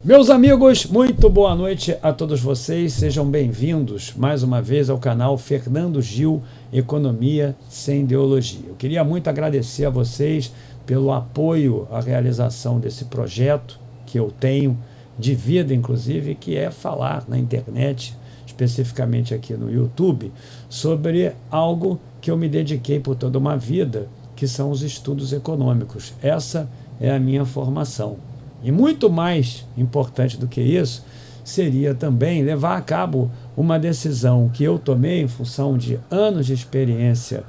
Meus amigos, muito boa noite a todos vocês, sejam bem-vindos mais uma vez ao canal Fernando Gil, Economia Sem Ideologia. Eu queria muito agradecer a vocês pelo apoio à realização desse projeto que eu tenho de vida, inclusive, que é falar na internet, especificamente aqui no YouTube, sobre algo que eu me dediquei por toda uma vida, que são os estudos econômicos. Essa é a minha formação. E muito mais importante do que isso, seria também levar a cabo uma decisão que eu tomei em função de anos de experiência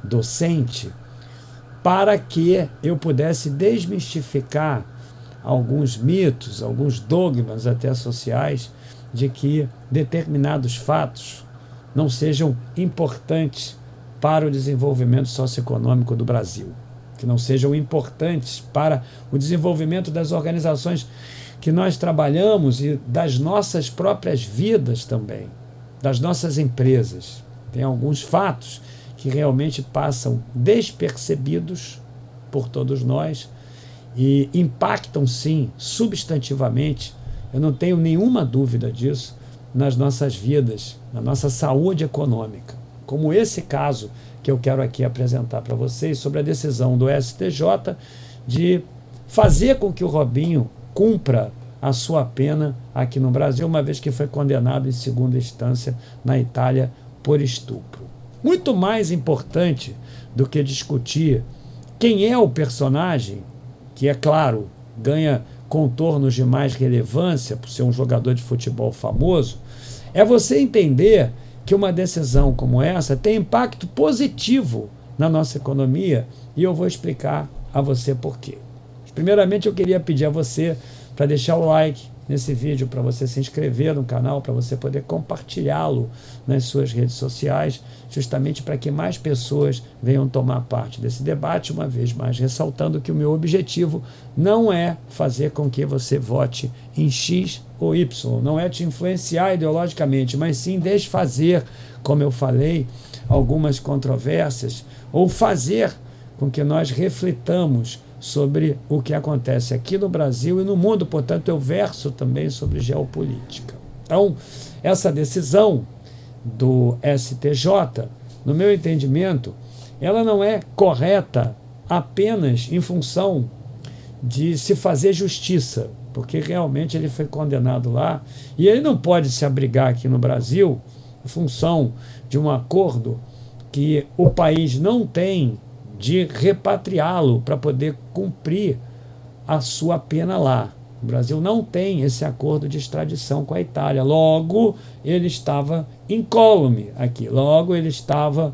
docente, para que eu pudesse desmistificar alguns mitos, alguns dogmas até sociais, de que determinados fatos não sejam importantes para o desenvolvimento socioeconômico do Brasil, que não sejam importantes para o desenvolvimento das organizações que nós trabalhamos e das nossas próprias vidas também, das nossas empresas. Tem alguns fatos que realmente passam despercebidos por todos nós e impactam, sim, substantivamente, eu não tenho nenhuma dúvida disso, nas nossas vidas, na nossa saúde econômica, como esse caso que eu quero aqui apresentar para vocês sobre a decisão do STJ de fazer com que o Robinho cumpra a sua pena aqui no Brasil, uma vez que foi condenado em segunda instância na Itália por estupro. Muito mais importante do que discutir quem é o personagem, que, é claro, ganha contornos de mais relevância por ser um jogador de futebol famoso, é você entender que uma decisão como essa tem impacto positivo na nossa economia, e eu vou explicar a você por quê. Primeiramente, eu queria pedir a você para deixar o like nesse vídeo, para você se inscrever no canal, para você poder compartilhá-lo nas suas redes sociais, justamente para que mais pessoas venham tomar parte desse debate, uma vez mais ressaltando que o meu objetivo não é fazer com que você vote em X ou Y, não é te influenciar ideologicamente, mas sim desfazer, como eu falei, algumas controvérsias, ou fazer com que nós reflitamos sobre o que acontece aqui no Brasil e no mundo. Portanto, eu verso também sobre geopolítica. Então, essa decisão do STJ, no meu entendimento, ela não é correta apenas em função de se fazer justiça, porque realmente ele foi condenado lá e ele não pode se abrigar aqui no Brasil em função de um acordo que o país não tem de repatriá-lo para poder cumprir a sua pena lá. O Brasil não tem esse acordo de extradição com a Itália. Logo, ele estava incólume aqui. Logo, ele estava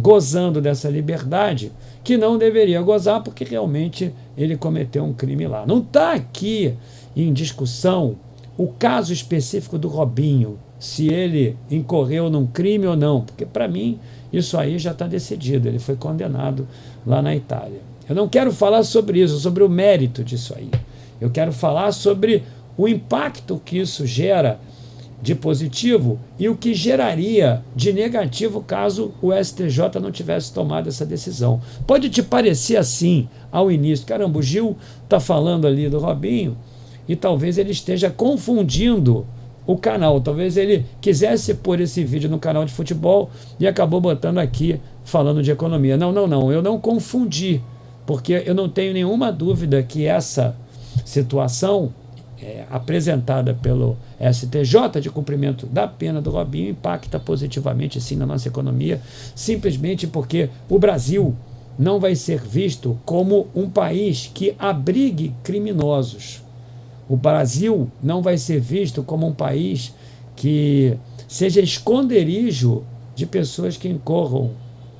gozando dessa liberdade que não deveria gozar, porque realmente ele cometeu um crime lá. Não está aqui em discussão o caso específico do Robinho, se ele incorreu num crime ou não, porque para mim isso aí já está decidido, ele foi condenado lá na Itália. Eu não quero falar sobre isso, sobre o mérito disso aí. Eu quero falar sobre o impacto que isso gera de positivo e o que geraria de negativo caso o STJ não tivesse tomado essa decisão. Pode te parecer assim ao início, caramba, o Gil está falando ali do Robinho e talvez ele esteja confundindo o canal, talvez ele quisesse pôr esse vídeo no canal de futebol e acabou botando aqui falando de economia. Não, eu não confundi, porque eu não tenho nenhuma dúvida que essa situação apresentada pelo STJ de cumprimento da pena do Robinho impacta positivamente sim na nossa economia, simplesmente porque o Brasil não vai ser visto como um país que abrigue criminosos. O Brasil não vai ser visto como um país que seja esconderijo de pessoas que incorram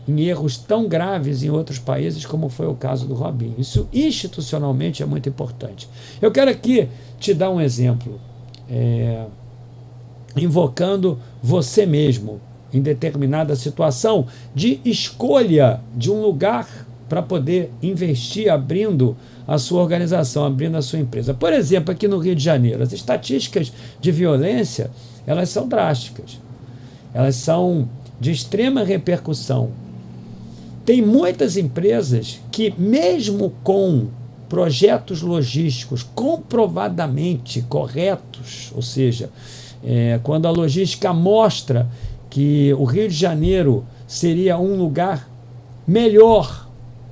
em erros tão graves em outros países, como foi o caso do Robinho. Isso institucionalmente é muito importante. Eu quero aqui te dar um exemplo, invocando você mesmo em determinada situação de escolha de um lugar para poder investir, abrindo a sua organização, abrindo a sua empresa. Por exemplo, aqui no Rio de Janeiro, as estatísticas de violência, elas são drásticas. Elas são de extrema repercussão. Tem muitas empresas que, mesmo com projetos logísticos comprovadamente corretos, ou seja, quando a logística mostra que o Rio de Janeiro seria um lugar melhor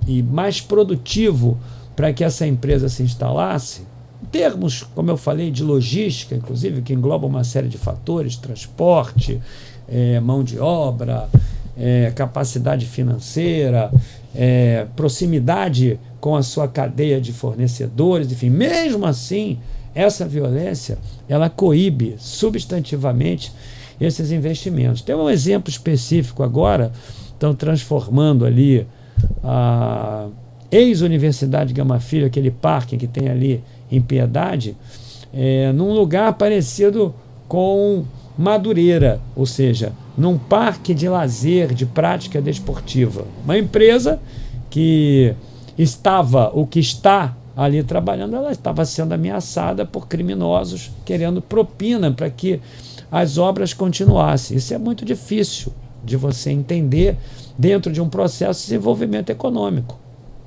e mais produtivo para que essa empresa se instalasse, em termos, como eu falei, de logística, inclusive, que engloba uma série de fatores, transporte, mão de obra, capacidade financeira, proximidade com a sua cadeia de fornecedores, enfim, mesmo assim, essa violência, ela coíbe substantivamente esses investimentos. Tem um exemplo específico agora, estão transformando ali a ex-Universidade Gama Filho, aquele parque que tem ali em Piedade, num lugar parecido com Madureira, ou seja, num parque de lazer, de prática desportiva. Uma empresa que está ali trabalhando, ela estava sendo ameaçada por criminosos querendo propina para que as obras continuassem. Isso é muito difícil de você entender dentro de um processo de desenvolvimento econômico.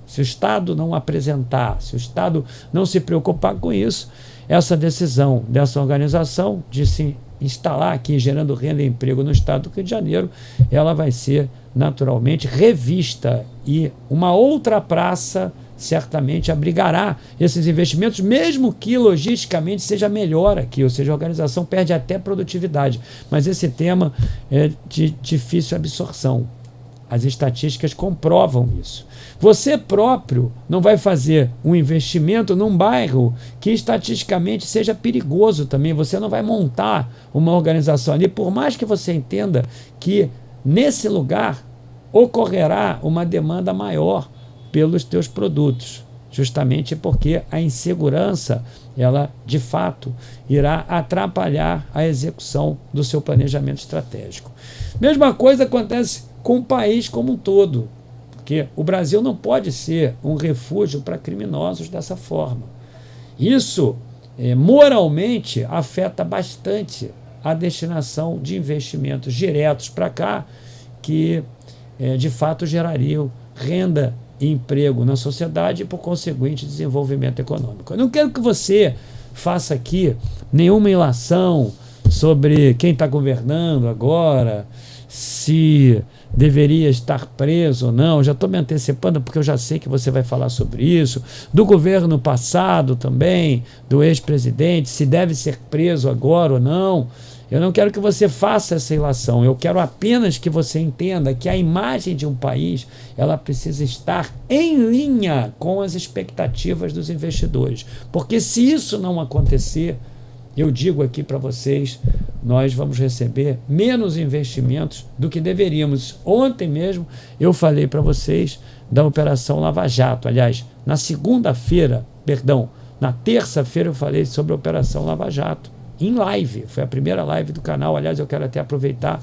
Se o Estado não apresentar, se o Estado não se preocupar com isso, essa decisão dessa organização de se instalar aqui, gerando renda e emprego no Estado do Rio de Janeiro, ela vai ser naturalmente revista e uma outra praça certamente abrigará esses investimentos, mesmo que logisticamente seja melhor aqui, ou seja, a organização perde até produtividade. Mas esse tema é de difícil absorção. As estatísticas comprovam isso. Você próprio não vai fazer um investimento num bairro que estatisticamente seja perigoso também. Você não vai montar uma organização ali, por mais que você entenda que nesse lugar ocorrerá uma demanda maior pelos teus produtos, justamente porque a insegurança, ela de fato irá atrapalhar a execução do seu planejamento estratégico. Mesma coisa acontece com o país como um todo, porque o Brasil não pode ser um refúgio para criminosos dessa forma. Isso moralmente afeta bastante a destinação de investimentos diretos para cá, que de fato gerariam renda e emprego na sociedade e, por conseguinte, desenvolvimento econômico. Eu não quero que você faça aqui nenhuma ilação sobre quem está governando agora, se deveria estar preso ou não. Já estou me antecipando porque eu já sei que você vai falar sobre isso. Do governo passado também, do ex-presidente, se deve ser preso agora ou não. Eu não quero que você faça essa ilação, eu quero apenas que você entenda que a imagem de um país, ela precisa estar em linha com as expectativas dos investidores. Porque se isso não acontecer, eu digo aqui para vocês, nós vamos receber menos investimentos do que deveríamos. Ontem mesmo eu falei para vocês da Operação Lava Jato. Aliás, na terça-feira eu falei sobre a Operação Lava Jato. Em live, foi a primeira live do canal. Aliás, eu quero até aproveitar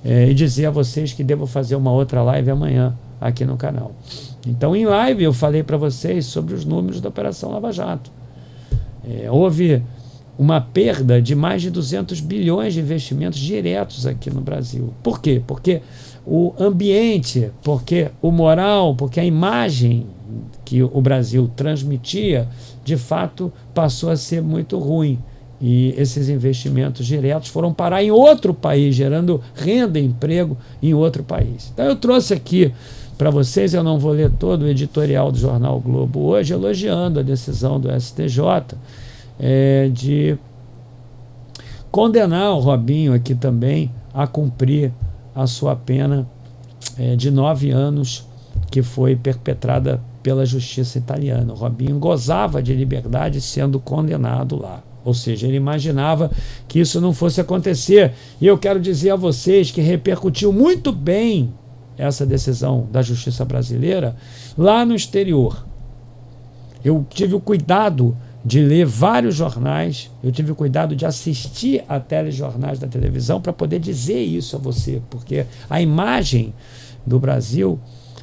e dizer a vocês que devo fazer uma outra live amanhã aqui no canal. Então, em live, eu falei para vocês sobre os números da Operação Lava Jato. Houve uma perda de mais de 200 bilhões de investimentos diretos aqui no Brasil. Por quê? Porque o ambiente, porque o moral, porque a imagem que o Brasil transmitia, de fato, passou a ser muito ruim. E esses investimentos diretos foram parar em outro país, gerando renda e emprego em outro país. Então eu trouxe aqui para vocês, eu não vou ler todo o editorial do Jornal Globo hoje, elogiando a decisão do STJ de condenar o Robinho aqui também a cumprir a sua pena de 9 anos que foi perpetrada pela justiça italiana. O Robinho gozava de liberdade sendo condenado lá. Ou seja, ele imaginava que isso não fosse acontecer. E eu quero dizer a vocês que repercutiu muito bem essa decisão da justiça brasileira lá no exterior. Eu tive o cuidado de ler vários jornais, eu tive o cuidado de assistir a telejornais da televisão para poder dizer isso a você, porque a imagem do Brasil,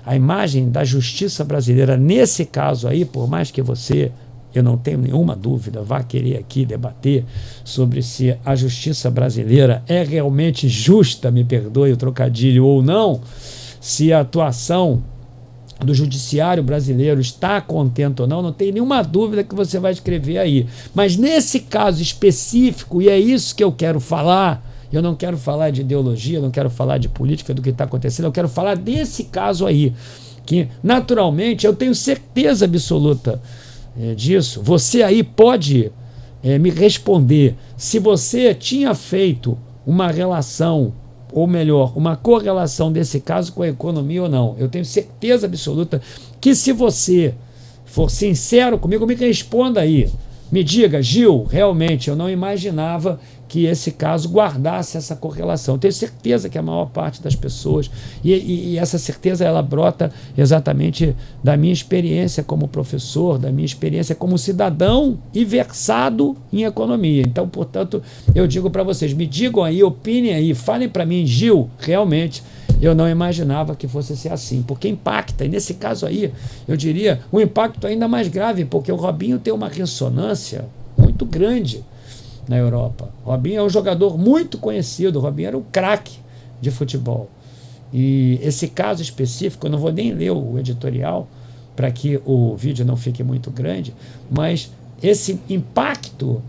a imagem da justiça brasileira, nesse caso aí, por mais que você... eu não tenho nenhuma dúvida, vá querer aqui debater sobre se a justiça brasileira é realmente justa, me perdoe o trocadilho, ou não, se a atuação do judiciário brasileiro está contente ou não, não tem nenhuma dúvida que você vai escrever aí. Mas nesse caso específico, e é isso que eu quero falar, eu não quero falar de ideologia, não quero falar de política do que está acontecendo, eu quero falar desse caso aí, que naturalmente eu tenho certeza absoluta disso. Você aí pode me responder se você tinha feito uma relação, ou melhor, uma correlação desse caso com a economia ou não. Eu tenho certeza absoluta que, se você for sincero comigo, me responda aí. Me diga: Gil, realmente eu não imaginava que esse caso guardasse essa correlação. Eu tenho certeza que a maior parte das pessoas, e essa certeza ela brota exatamente da minha experiência como professor, da minha experiência como cidadão e versado em economia. Então, portanto, eu digo para vocês, me digam aí, opinem aí, falem para mim: Gil, realmente eu não imaginava que fosse ser assim, porque impacta. E nesse caso aí, eu diria, um impacto ainda mais grave, porque o Robinho tem uma ressonância muito grande na Europa. Robinho é um jogador muito conhecido, Robinho era um craque de futebol. E esse caso específico, eu não vou nem ler o editorial para que o vídeo não fique muito grande, mas esse impacto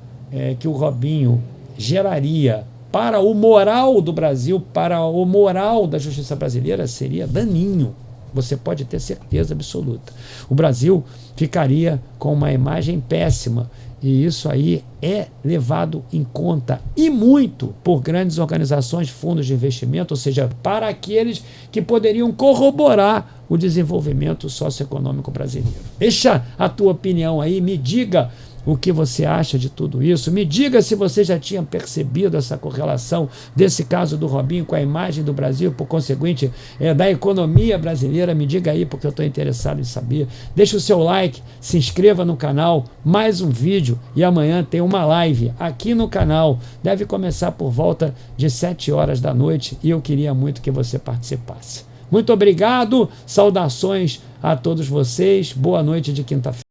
que o Robinho geraria para o moral do Brasil, para o moral da justiça brasileira, seria daninho. Você pode ter certeza absoluta. O Brasil ficaria com uma imagem péssima, e isso aí é levado em conta, e muito, por grandes organizações, fundos de investimento, ou seja, para aqueles que poderiam corroborar o desenvolvimento socioeconômico brasileiro. Deixa a tua opinião aí, me diga o que você acha de tudo isso. Me diga se você já tinha percebido essa correlação desse caso do Robinho com a imagem do Brasil, por conseguinte, da economia brasileira. Me diga aí, porque eu estou interessado em saber. Deixa o seu like, se inscreva no canal, mais um vídeo, e amanhã tem uma live aqui no canal. Deve começar por volta de 7 horas da noite, e eu queria muito que você participasse. Muito obrigado, saudações a todos vocês, boa noite de quinta-feira.